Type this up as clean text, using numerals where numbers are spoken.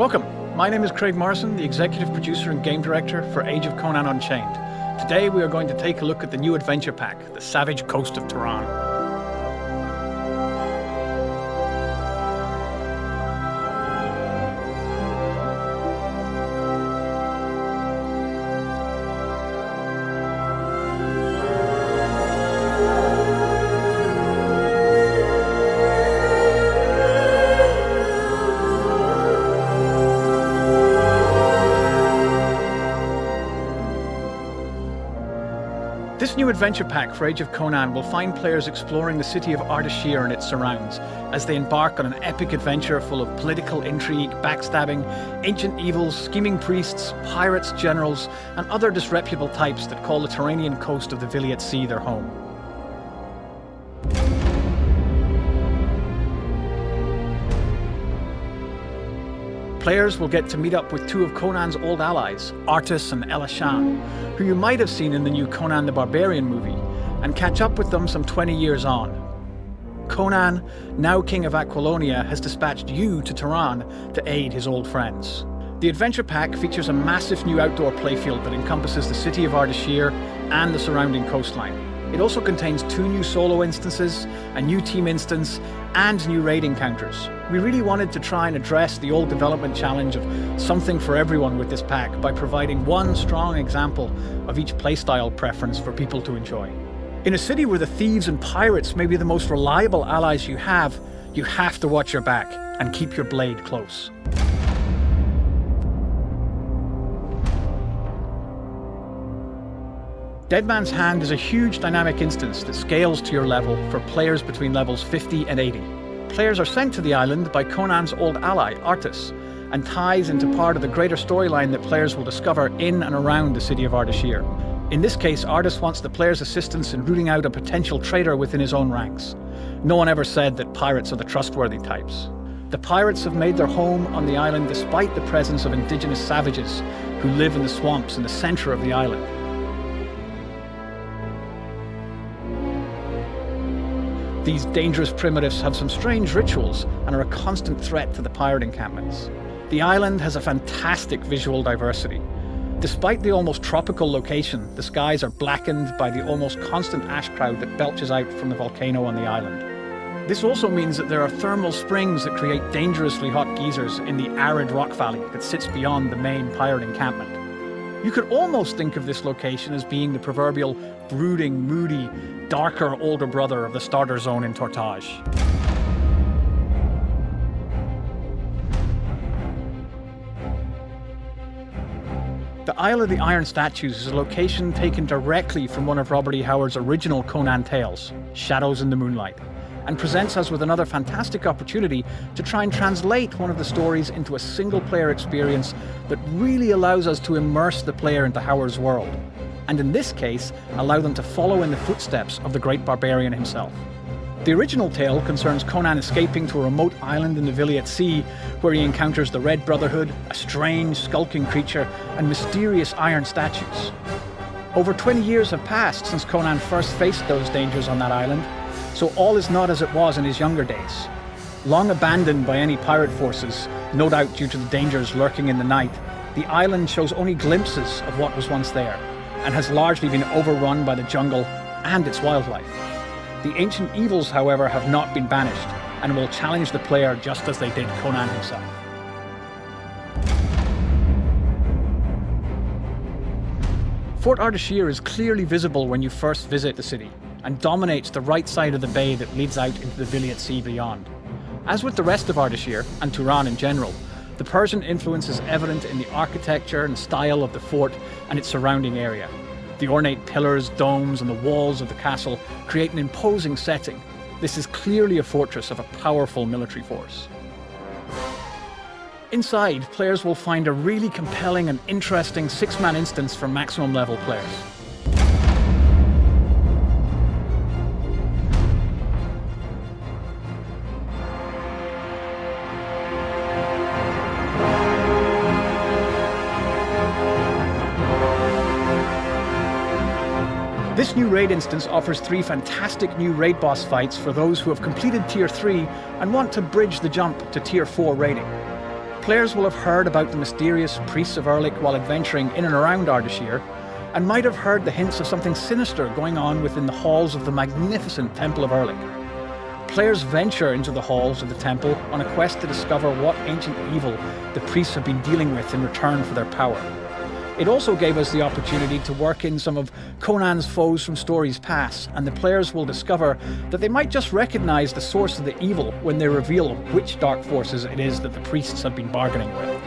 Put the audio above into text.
Welcome, my name is Craig Morrison, the Executive Producer and Game Director for Age of Conan Unchained. Today we are going to take a look at the new adventure pack, The Savage Coast of Turan. This new adventure pack for Age of Conan will find players exploring the city of Ardashir and its surrounds as they embark on an epic adventure full of political intrigue, backstabbing, ancient evils, scheming priests, pirates, generals, and other disreputable types that call the Turanian coast of the Viliat Sea their home. Players will get to meet up with two of Conan's old allies, Artus and Elishan, who you might have seen in the new Conan the Barbarian movie, and catch up with them some 20 years on. Conan, now king of Aquilonia, has dispatched you to Turan to aid his old friends. The adventure pack features a massive new outdoor playfield that encompasses the city of Ardashir and the surrounding coastline. It also contains 2 new solo instances, a new team instance, and new raid encounters. We really wanted to try and address the old development challenge of something for everyone with this pack by providing one strong example of each playstyle preference for people to enjoy. In a city where the thieves and pirates may be the most reliable allies you have to watch your back and keep your blade close. Dead Man's Hand is a huge dynamic instance that scales to your level for players between levels 50 and 80. Players are sent to the island by Conan's old ally, Artus, and ties into part of the greater storyline that players will discover in and around the city of Ardashir. In this case, Artus wants the player's assistance in rooting out a potential traitor within his own ranks. No one ever said that pirates are the trustworthy types. The pirates have made their home on the island despite the presence of indigenous savages who live in the swamps in the center of the island. These dangerous primitives have some strange rituals and are a constant threat to the pirate encampments. The island has a fantastic visual diversity. Despite the almost tropical location, the skies are blackened by the almost constant ash cloud that belches out from the volcano on the island. This also means that there are thermal springs that create dangerously hot geysers in the arid rock valley that sits beyond the main pirate encampment. You could almost think of this location as being the proverbial brooding, moody, darker older brother of the starter zone in Tortage. The Isle of the Iron Statues is a location taken directly from one of Robert E. Howard's original Conan tales, Shadows in the Moonlight, and presents us with another fantastic opportunity to try and translate one of the stories into a single-player experience that really allows us to immerse the player into Howard's world, and in this case, allow them to follow in the footsteps of the great barbarian himself. The original tale concerns Conan escaping to a remote island in the Viliat Sea, where he encounters the Red Brotherhood, a strange, skulking creature, and mysterious iron statues. Over 20 years have passed since Conan first faced those dangers on that island, so all is not as it was in his younger days. Long abandoned by any pirate forces, no doubt due to the dangers lurking in the night, the island shows only glimpses of what was once there, and has largely been overrun by the jungle and its wildlife. The ancient evils, however, have not been banished, and will challenge the player just as they did Conan himself. Fort Ardashir is clearly visible when you first visit the city, and dominates the right side of the bay that leads out into the Viliat Sea beyond. As with the rest of Ardashir, and Turan in general, the Persian influence is evident in the architecture and style of the fort and its surrounding area. The ornate pillars, domes, and the walls of the castle create an imposing setting. This is clearly a fortress of a powerful military force. Inside, players will find a really compelling and interesting 6-man instance for maximum level players. This new raid instance offers 3 fantastic new raid boss fights for those who have completed Tier 3 and want to bridge the jump to Tier 4 raiding. Players will have heard about the mysterious priests of Erlik while adventuring in and around Ardashir, and might have heard the hints of something sinister going on within the halls of the magnificent Temple of Erlik. Players venture into the halls of the temple on a quest to discover what ancient evil the priests have been dealing with in return for their power. It also gave us the opportunity to work in some of Conan's foes from stories past, and the players will discover that they might just recognise the source of the evil when they reveal which dark forces it is that the priests have been bargaining with.